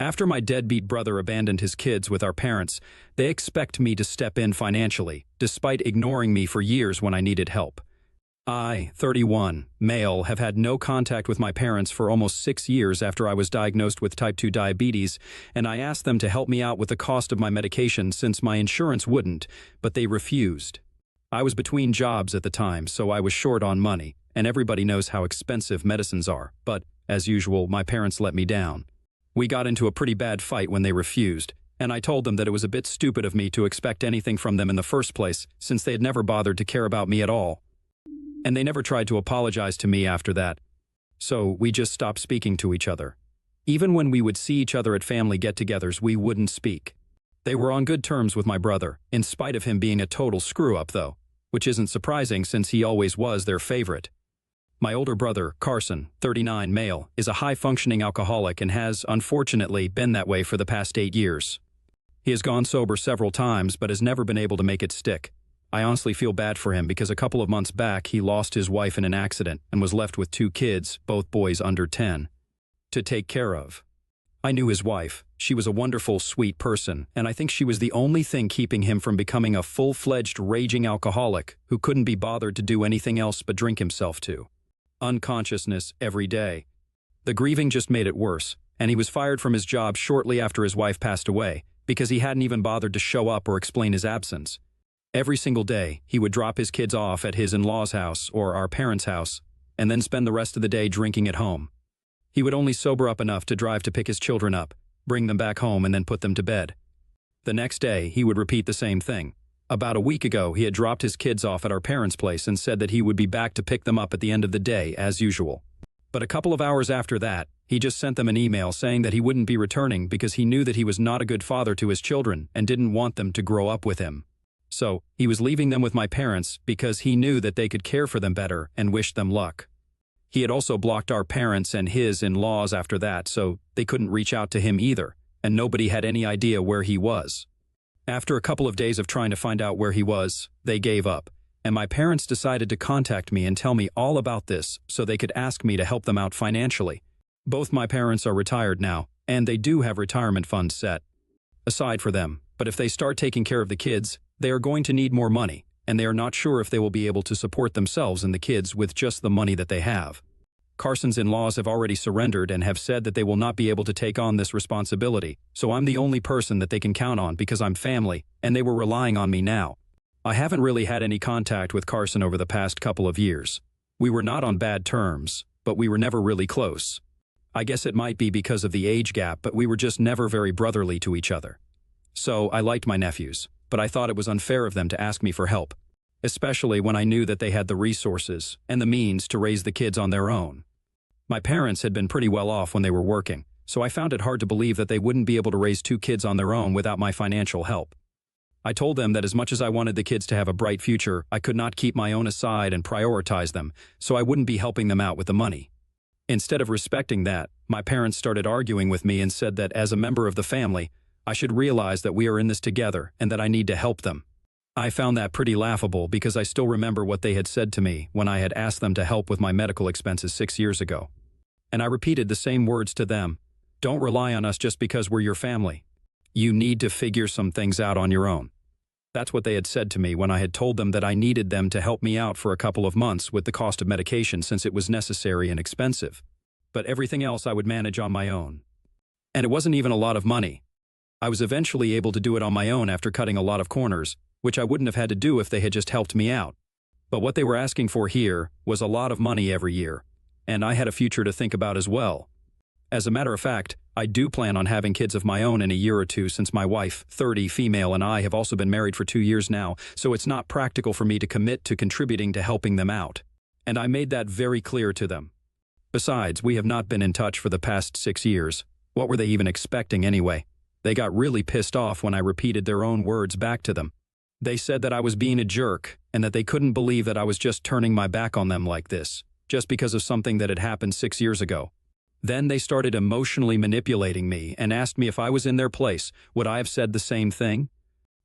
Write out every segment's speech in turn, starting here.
After my deadbeat brother abandoned his kids with our parents, they expect me to step in financially, despite ignoring me for years when I needed help. I, 31, male, have had no contact with my parents for almost 6 years after I was diagnosed with type 2 diabetes, and I asked them to help me out with the cost of my medication since my insurance wouldn't, but they refused. I was between jobs at the time, so I was short on money, and everybody knows how expensive medicines are, but, as usual, my parents let me down. We got into a pretty bad fight when they refused, and I told them that it was a bit stupid of me to expect anything from them in the first place, since they had never bothered to care about me at all. And they never tried to apologize to me after that. So we just stopped speaking to each other. Even when we would see each other at family get-togethers, we wouldn't speak. They were on good terms with my brother, in spite of him being a total screw-up though, which isn't surprising since he always was their favorite. My older brother, Carson, 39 male, is a high-functioning alcoholic and has, unfortunately, been that way for the past 8 years. He has gone sober several times but has never been able to make it stick. I honestly feel bad for him because a couple of months back he lost his wife in an accident and was left with 2 kids, both boys under 10, to take care of. I knew his wife. She was a wonderful, sweet person, and I think she was the only thing keeping him from becoming a full-fledged raging alcoholic who couldn't be bothered to do anything else but drink himself to. Unconsciousness every day. The grieving just made it worse, and he was fired from his job shortly after his wife passed away because he hadn't even bothered to show up or explain his absence. Every single day, he would drop his kids off at his in-laws' house or our parents' house, and then spend the rest of the day drinking at home. He would only sober up enough to drive to pick his children up, bring them back home, and then put them to bed. The next day, he would repeat the same thing. About a week ago, he had dropped his kids off at our parents' place and said that he would be back to pick them up at the end of the day, as usual. But a couple of hours after that, he just sent them an email saying that he wouldn't be returning because he knew that he was not a good father to his children and didn't want them to grow up with him. So, he was leaving them with my parents because he knew that they could care for them better and wished them luck. He had also blocked our parents and his in-laws after that, so they couldn't reach out to him either, and nobody had any idea where he was. After a couple of days of trying to find out where he was, they gave up, and my parents decided to contact me and tell me all about this so they could ask me to help them out financially. Both my parents are retired now, and they do have retirement funds set aside for them, but if they start taking care of the kids, they are going to need more money, and they are not sure if they will be able to support themselves and the kids with just the money that they have. Carson's in-laws have already surrendered and have said that they will not be able to take on this responsibility, so I'm the only person that they can count on because I'm family, and they were relying on me now. I haven't really had any contact with Carson over the past couple of years. We were not on bad terms, but we were never really close. I guess it might be because of the age gap, but we were just never very brotherly to each other. So I liked my nephews, but I thought it was unfair of them to ask me for help, especially when I knew that they had the resources and the means to raise the kids on their own. My parents had been pretty well off when they were working, so I found it hard to believe that they wouldn't be able to raise 2 kids on their own without my financial help. I told them that as much as I wanted the kids to have a bright future, I could not keep my own aside and prioritize them, so I wouldn't be helping them out with the money. Instead of respecting that, my parents started arguing with me and said that as a member of the family, I should realize that we are in this together and that I need to help them. I found that pretty laughable because I still remember what they had said to me when I had asked them to help with my medical expenses 6 years ago. And I repeated the same words to them. Don't rely on us just because we're your family. You need to figure some things out on your own. That's what they had said to me when I had told them that I needed them to help me out for a couple of months with the cost of medication since it was necessary and expensive. But everything else I would manage on my own. And it wasn't even a lot of money. I was eventually able to do it on my own after cutting a lot of corners, which I wouldn't have had to do if they had just helped me out. But what they were asking for here was a lot of money every year, and I had a future to think about as well. As a matter of fact, I do plan on having kids of my own in a year or two since my wife, 30, female, and I have also been married for 2 years now, so it's not practical for me to commit to contributing to helping them out. And I made that very clear to them. Besides, we have not been in touch for the past 6 years. What were they even expecting anyway? They got really pissed off when I repeated their own words back to them. They said that I was being a jerk and that they couldn't believe that I was just turning my back on them like this, just because of something that had happened 6 years ago. Then they started emotionally manipulating me and asked me if I was in their place, would I have said the same thing?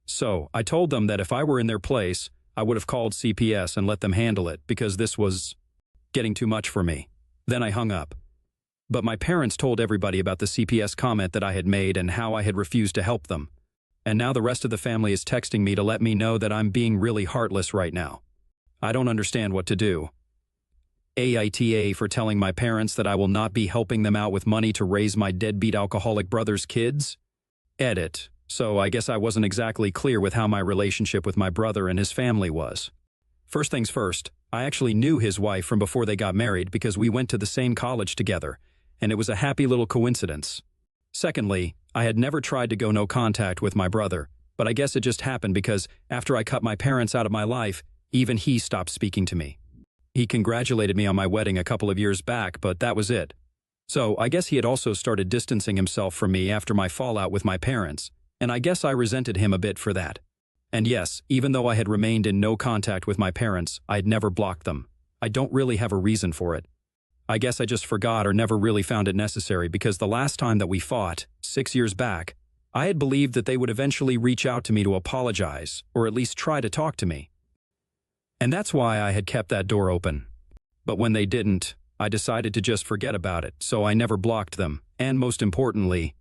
So I told them that if I were in their place, I would have called CPS and let them handle it because this was getting too much for me. Then I hung up. But my parents told everybody about the CPS comment that I had made and how I had refused to help them. And now the rest of the family is texting me to let me know that I'm being really heartless right now. I don't understand what to do. AITA for telling my parents that I will not be helping them out with money to raise my deadbeat alcoholic brother's kids? Edit. So I guess I wasn't exactly clear with how my relationship with my brother and his family was. First things first, I actually knew his wife from before they got married because we went to the same college together, and it was a happy little coincidence. Secondly, I had never tried to go no contact with my brother, but I guess it just happened because after I cut my parents out of my life, even he stopped speaking to me. He congratulated me on my wedding a couple of years back, but that was it. So I guess he had also started distancing himself from me after my fallout with my parents, and I guess I resented him a bit for that. And yes, even though I had remained in no contact with my parents, I had never blocked them. I don't really have a reason for it. I guess I just forgot or never really found it necessary because the last time that we fought, 6 years back, I had believed that they would eventually reach out to me to apologize, or at least try to talk to me. And that's why I had kept that door open. But when they didn't, I decided to just forget about it, so I never blocked them, and most importantly,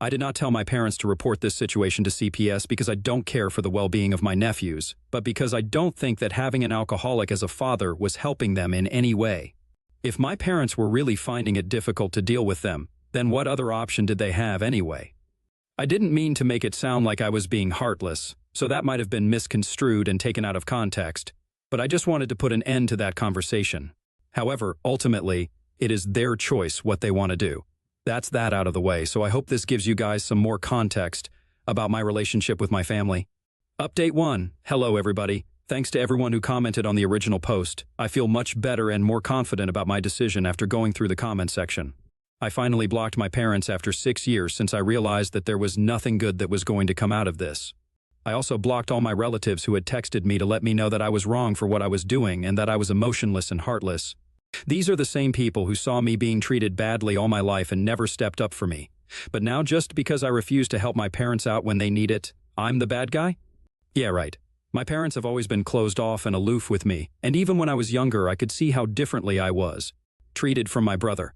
I did not tell my parents to report this situation to CPS because I don't care for the well-being of my nephews, but because I don't think that having an alcoholic as a father was helping them in any way. If my parents were really finding it difficult to deal with them, then what other option did they have anyway? I didn't mean to make it sound like I was being heartless, so that might have been misconstrued and taken out of context, but I just wanted to put an end to that conversation. However, ultimately, it is their choice what they want to do. That's that out of the way, so I hope this gives you guys some more context about my relationship with my family. Update 1. Hello everybody. Thanks to everyone who commented on the original post. I feel much better and more confident about my decision after going through the comment section. I finally blocked my parents after 6 years since I realized that there was nothing good that was going to come out of this. I also blocked all my relatives who had texted me to let me know that I was wrong for what I was doing and that I was emotionless and heartless. These are the same people who saw me being treated badly all my life and never stepped up for me. But now just because I refuse to help my parents out when they need it, I'm the bad guy? Yeah, right. My parents have always been closed off and aloof with me, and even when I was younger I could see how differently I was treated from my brother.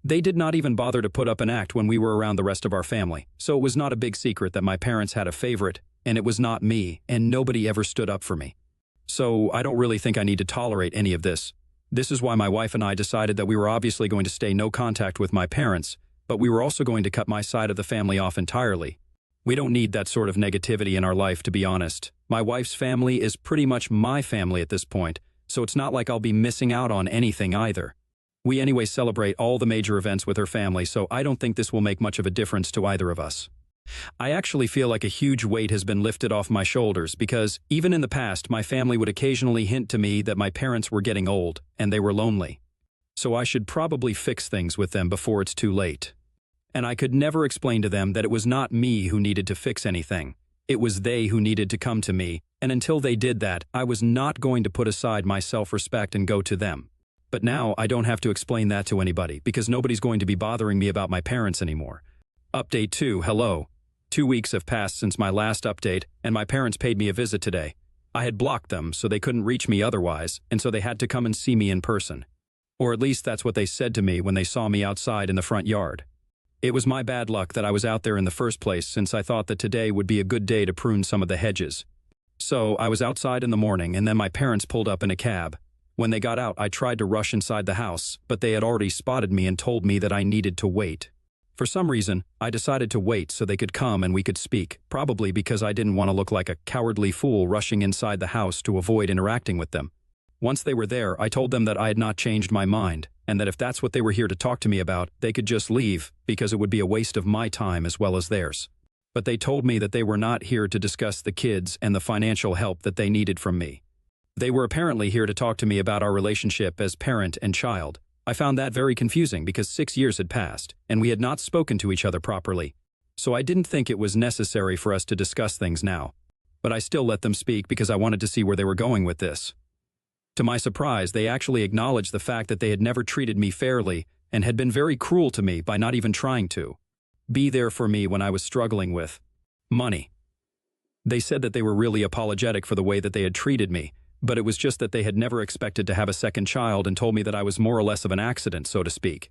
They did not even bother to put up an act when we were around the rest of our family, so it was not a big secret that my parents had a favorite, and it was not me, and nobody ever stood up for me. So I don't really think I need to tolerate any of this. This is why my wife and I decided that we were obviously going to stay no contact with my parents, but we were also going to cut my side of the family off entirely. We don't need that sort of negativity in our life, to be honest. My wife's family is pretty much my family at this point, so it's not like I'll be missing out on anything either. We anyway celebrate all the major events with her family, so I don't think this will make much of a difference to either of us. I actually feel like a huge weight has been lifted off my shoulders because, even in the past, my family would occasionally hint to me that my parents were getting old and they were lonely. So I should probably fix things with them before it's too late. And I could never explain to them that it was not me who needed to fix anything. It was they who needed to come to me, and until they did that, I was not going to put aside my self-respect and go to them. But now I don't have to explain that to anybody because nobody's going to be bothering me about my parents anymore. Update 2. Hello. 2 weeks have passed since my last update, and my parents paid me a visit today. I had blocked them, so they couldn't reach me otherwise, and so they had to come and see me in person. Or at least that's what they said to me when they saw me outside in the front yard. It was my bad luck that I was out there in the first place since I thought that today would be a good day to prune some of the hedges. So I was outside in the morning, and then my parents pulled up in a cab. When they got out, I tried to rush inside the house, but they had already spotted me and told me that I needed to wait. For some reason, I decided to wait so they could come and we could speak, probably because I didn't want to look like a cowardly fool rushing inside the house to avoid interacting with them. Once they were there, I told them that I had not changed my mind, and that if that's what they were here to talk to me about, they could just leave, because it would be a waste of my time as well as theirs. But they told me that they were not here to discuss the kids and the financial help that they needed from me. They were apparently here to talk to me about our relationship as parent and child. I found that very confusing because 6 years had passed, and we had not spoken to each other properly. So I didn't think it was necessary for us to discuss things now. But I still let them speak because I wanted to see where they were going with this. To my surprise, they actually acknowledged the fact that they had never treated me fairly and had been very cruel to me by not even trying to be there for me when I was struggling with money. They said that they were really apologetic for the way that they had treated me, but it was just that they had never expected to have a second child and told me that I was more or less of an accident, so to speak.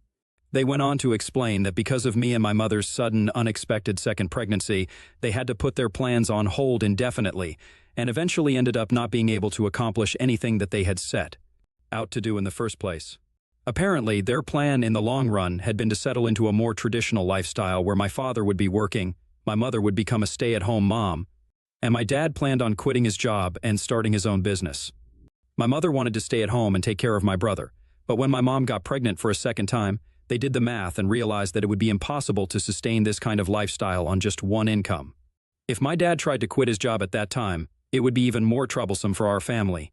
They went on to explain that because of me and my mother's sudden, unexpected second pregnancy, they had to put their plans on hold indefinitely, and eventually ended up not being able to accomplish anything that they had set out to do in the first place. Apparently, their plan in the long run had been to settle into a more traditional lifestyle where my father would be working, my mother would become a stay-at-home mom, and my dad planned on quitting his job and starting his own business. My mother wanted to stay at home and take care of my brother, but when my mom got pregnant for a second time, they did the math and realized that it would be impossible to sustain this kind of lifestyle on just one income. If my dad tried to quit his job at that time, it would be even more troublesome for our family.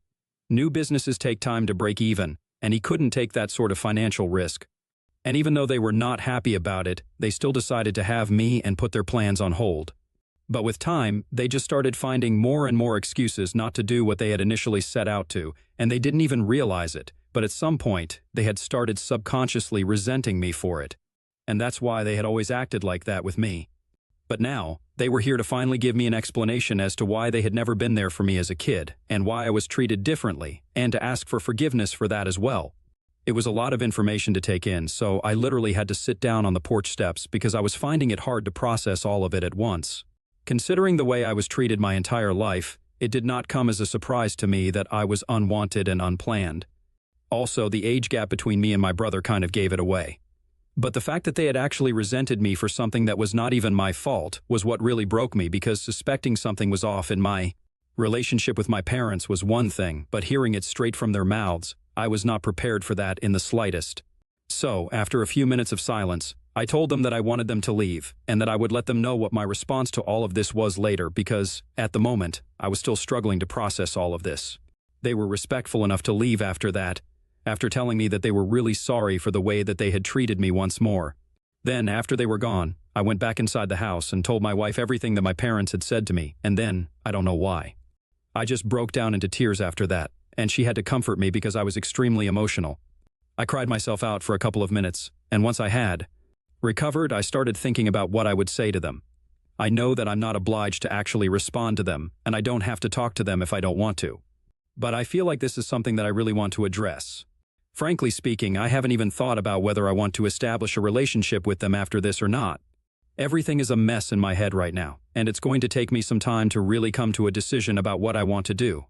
New businesses take time to break even, and he couldn't take that sort of financial risk. And even though they were not happy about it, they still decided to have me and put their plans on hold. But with time, they just started finding more and more excuses not to do what they had initially set out to, and they didn't even realize it. But at some point, they had started subconsciously resenting me for it. And that's why they had always acted like that with me. But now, they were here to finally give me an explanation as to why they had never been there for me as a kid, and why I was treated differently, and to ask for forgiveness for that as well. It was a lot of information to take in, so I literally had to sit down on the porch steps because I was finding it hard to process all of it at once. Considering the way I was treated my entire life, it did not come as a surprise to me that I was unwanted and unplanned. Also, the age gap between me and my brother kind of gave it away. But the fact that they had actually resented me for something that was not even my fault was what really broke me, because suspecting something was off in my relationship with my parents was one thing, but hearing it straight from their mouths, I was not prepared for that in the slightest. So, after a few minutes of silence, I told them that I wanted them to leave, and that I would let them know what my response to all of this was later because, at the moment, I was still struggling to process all of this. They were respectful enough to leave after that, after telling me that they were really sorry for the way that they had treated me once more. Then, after they were gone, I went back inside the house and told my wife everything that my parents had said to me, and then, I don't know why. I just broke down into tears after that, and she had to comfort me because I was extremely emotional. I cried myself out for a couple of minutes, and once I had recovered, I started thinking about what I would say to them. I know that I'm not obliged to actually respond to them, and I don't have to talk to them if I don't want to. But I feel like this is something that I really want to address. Frankly speaking, I haven't even thought about whether I want to establish a relationship with them after this or not. Everything is a mess in my head right now, and it's going to take me some time to really come to a decision about what I want to do.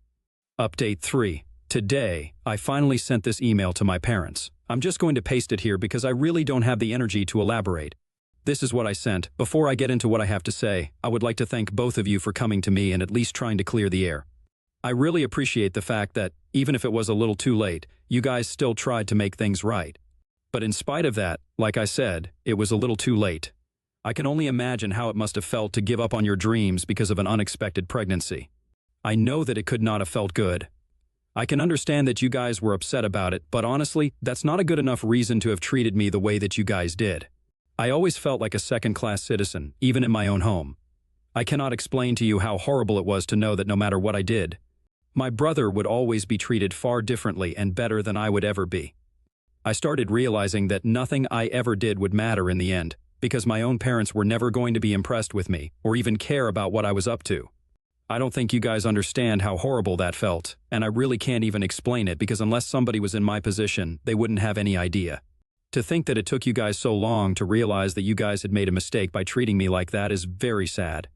Update 3. Today, I finally sent this email to my parents. I'm just going to paste it here because I really don't have the energy to elaborate. This is what I sent. Before I get into what I have to say, I would like to thank both of you for coming to me and at least trying to clear the air. I really appreciate the fact that, even if it was a little too late, you guys still tried to make things right. But in spite of that, like I said, it was a little too late. I can only imagine how it must have felt to give up on your dreams because of an unexpected pregnancy. I know that it could not have felt good. I can understand that you guys were upset about it, but honestly, that's not a good enough reason to have treated me the way that you guys did. I always felt like a second-class citizen, even in my own home. I cannot explain to you how horrible it was to know that no matter what I did, my brother would always be treated far differently and better than I would ever be. I started realizing that nothing I ever did would matter in the end, because my own parents were never going to be impressed with me or even care about what I was up to. I don't think you guys understand how horrible that felt, and I really can't even explain it because unless somebody was in my position, they wouldn't have any idea. To think that it took you guys so long to realize that you guys had made a mistake by treating me like that is very sad.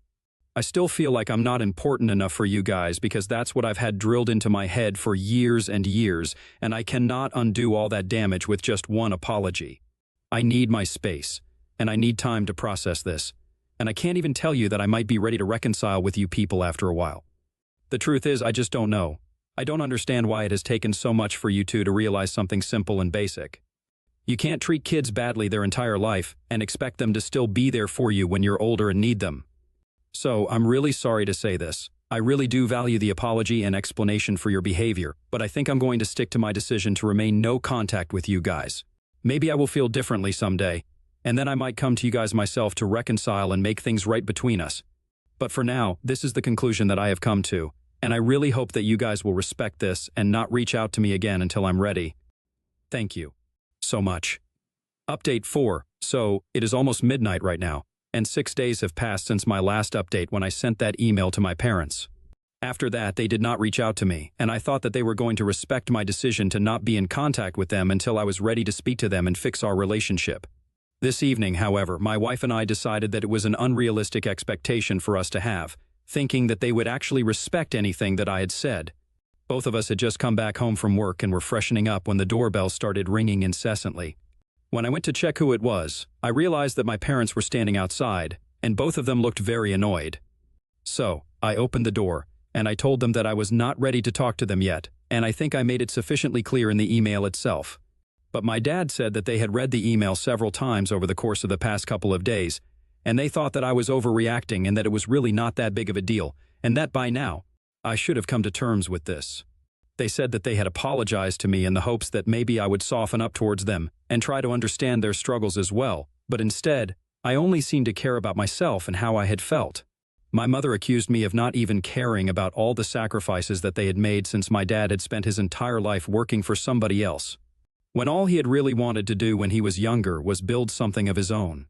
I still feel like I'm not important enough for you guys because that's what I've had drilled into my head for years and years, and I cannot undo all that damage with just one apology. I need my space, and I need time to process this, and I can't even tell you that I might be ready to reconcile with you people after a while. The truth is, I just don't know. I don't understand why it has taken so much for you two to realize something simple and basic. You can't treat kids badly their entire life and expect them to still be there for you when you're older and need them. So, I'm really sorry to say this. I really do value the apology and explanation for your behavior, but I think I'm going to stick to my decision to remain no contact with you guys. Maybe I will feel differently someday, and then I might come to you guys myself to reconcile and make things right between us. But for now, this is the conclusion that I have come to, and I really hope that you guys will respect this and not reach out to me again until I'm ready. Thank you so much. Update 4. So, it is almost midnight right now, and 6 days have passed since my last update when I sent that email to my parents. After that, they did not reach out to me, and I thought that they were going to respect my decision to not be in contact with them until I was ready to speak to them and fix our relationship. This evening, however, my wife and I decided that it was an unrealistic expectation for us to have, thinking that they would actually respect anything that I had said. Both of us had just come back home from work and were freshening up when the doorbell started ringing incessantly. When I went to check who it was, I realized that my parents were standing outside, and both of them looked very annoyed. So, I opened the door, and I told them that I was not ready to talk to them yet, and I think I made it sufficiently clear in the email itself. But my dad said that they had read the email several times over the course of the past couple of days, and they thought that I was overreacting and that it was really not that big of a deal, and that by now, I should have come to terms with this. They said that they had apologized to me in the hopes that maybe I would soften up towards them and try to understand their struggles as well, but instead, I only seemed to care about myself and how I had felt. My mother accused me of not even caring about all the sacrifices that they had made since my dad had spent his entire life working for somebody else, when all he had really wanted to do when he was younger was build something of his own.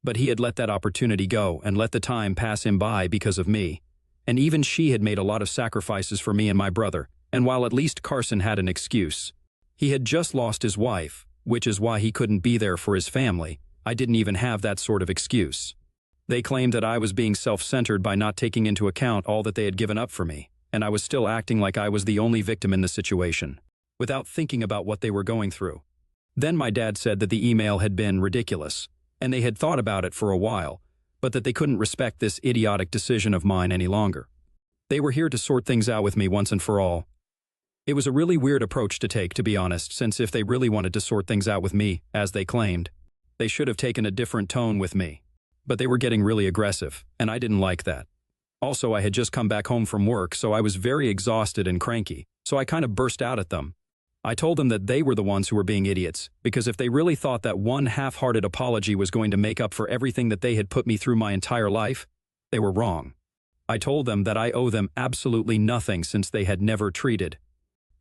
But he had let that opportunity go and let the time pass him by because of me. And even she had made a lot of sacrifices for me and my brother, and while at least Carson had an excuse. He had just lost his wife, which is why he couldn't be there for his family. I didn't even have that sort of excuse. They claimed that I was being self-centered by not taking into account all that they had given up for me, and I was still acting like I was the only victim in the situation, without thinking about what they were going through. Then my dad said that the email had been ridiculous, and they had thought about it for a while, but that they couldn't respect this idiotic decision of mine any longer. They were here to sort things out with me once and for all. It was a really weird approach to take, to be honest, since if they really wanted to sort things out with me, as they claimed, they should have taken a different tone with me. But they were getting really aggressive, and I didn't like that. Also, I had just come back home from work, so I was very exhausted and cranky, so I kind of burst out at them. I told them that they were the ones who were being idiots, because if they really thought that one half-hearted apology was going to make up for everything that they had put me through my entire life, they were wrong. I told them that I owe them absolutely nothing since they had never treated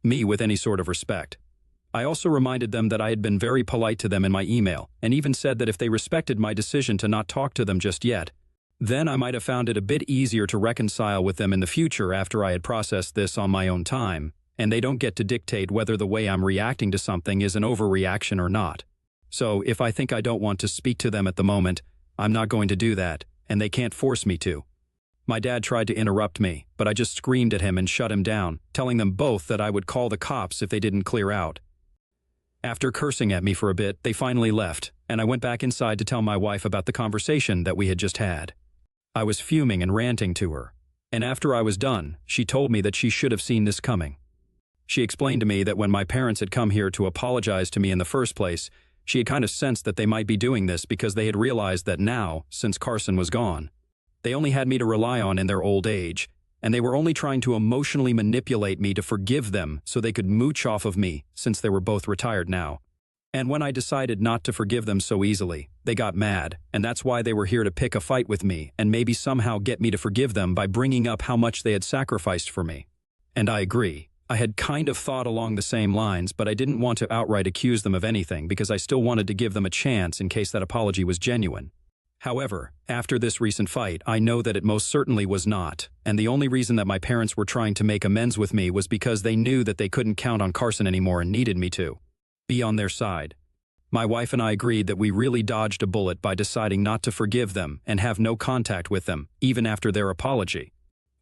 me with any sort of respect. I also reminded them that I had been very polite to them in my email, and even said that if they respected my decision to not talk to them just yet, then I might have found it a bit easier to reconcile with them in the future after I had processed this on my own time, and they don't get to dictate whether the way I'm reacting to something is an overreaction or not. So if I think I don't want to speak to them at the moment, I'm not going to do that, and they can't force me to. My dad tried to interrupt me, but I just screamed at him and shut him down, telling them both that I would call the cops if they didn't clear out. After cursing at me for a bit, they finally left, and I went back inside to tell my wife about the conversation that we had just had. I was fuming and ranting to her, and after I was done, she told me that she should have seen this coming. She explained to me that when my parents had come here to apologize to me in the first place, she had kind of sensed that they might be doing this because they had realized that now, since Carson was gone, they only had me to rely on in their old age, and they were only trying to emotionally manipulate me to forgive them so they could mooch off of me since they were both retired now. And when I decided not to forgive them so easily, they got mad, and that's why they were here to pick a fight with me and maybe somehow get me to forgive them by bringing up how much they had sacrificed for me. And I agree. I had kind of thought along the same lines, but I didn't want to outright accuse them of anything because I still wanted to give them a chance in case that apology was genuine. However, after this recent fight, I know that it most certainly was not, and the only reason that my parents were trying to make amends with me was because they knew that they couldn't count on Carson anymore and needed me to be on their side. My wife and I agreed that we really dodged a bullet by deciding not to forgive them and have no contact with them, even after their apology.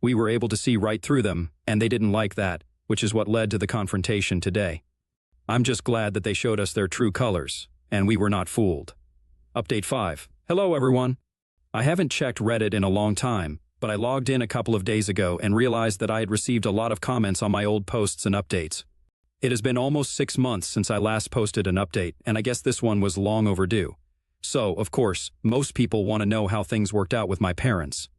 We were able to see right through them, and they didn't like that, which is what led to the confrontation today. I'm just glad that they showed us their true colors, and we were not fooled. Update 5. Hello everyone. I haven't checked Reddit in a long time, but I logged in a couple of days ago and realized that I had received a lot of comments on my old posts and updates. It has been almost 6 months since I last posted an update, and I guess this one was long overdue. So, of course, most people want to know how things worked out with my parents.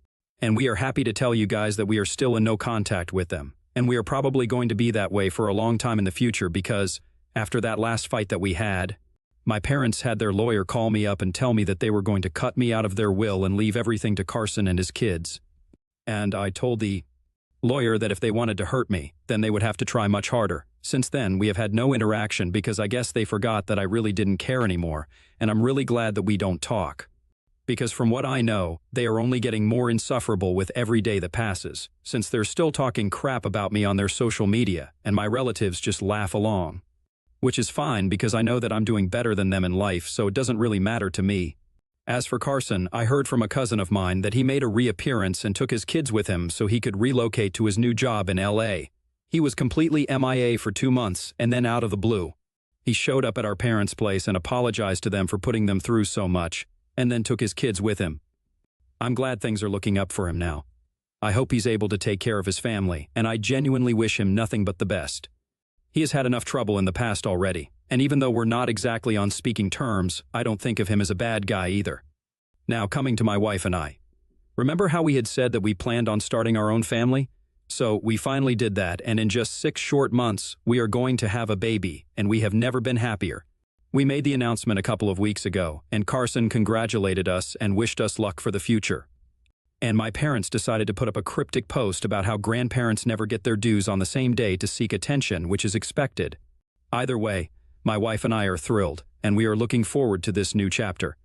And we are happy to tell you guys that we are still in no contact with them, and we are probably going to be that way for a long time in the future because, after that last fight that we had, my parents had their lawyer call me up and tell me that they were going to cut me out of their will and leave everything to Carson and his kids. And I told the lawyer that if they wanted to hurt me, then they would have to try much harder. Since then, we have had no interaction because I guess they forgot that I really didn't care anymore, and I'm really glad that we don't talk. because from what I know, they are only getting more insufferable with every day that passes, since they're still talking crap about me on their social media, and my relatives just laugh along. Which is fine because I know that I'm doing better than them in life, so it doesn't really matter to me. As for Carson, I heard from a cousin of mine that he made a reappearance and took his kids with him so he could relocate to his new job in LA. He was completely MIA for 2 months, and then out of the blue, he showed up at our parents' place and apologized to them for putting them through so much, and then took his kids with him. I'm glad things are looking up for him now. I hope he's able to take care of his family, and I genuinely wish him nothing but the best. He has had enough trouble in the past already, and even though we're not exactly on speaking terms, I don't think of him as a bad guy either. Now, coming to my wife and I. Remember how we had said that we planned on starting our own family? So we finally did that, and in just 6 short months, we are going to have a baby, and we have never been happier. We made the announcement a couple of weeks ago, and Carson congratulated us and wished us luck for the future. And my parents decided to put up a cryptic post about how grandparents never get their dues on the same day to seek attention, which is expected. Either way, my wife and I are thrilled, and we are looking forward to this new chapter.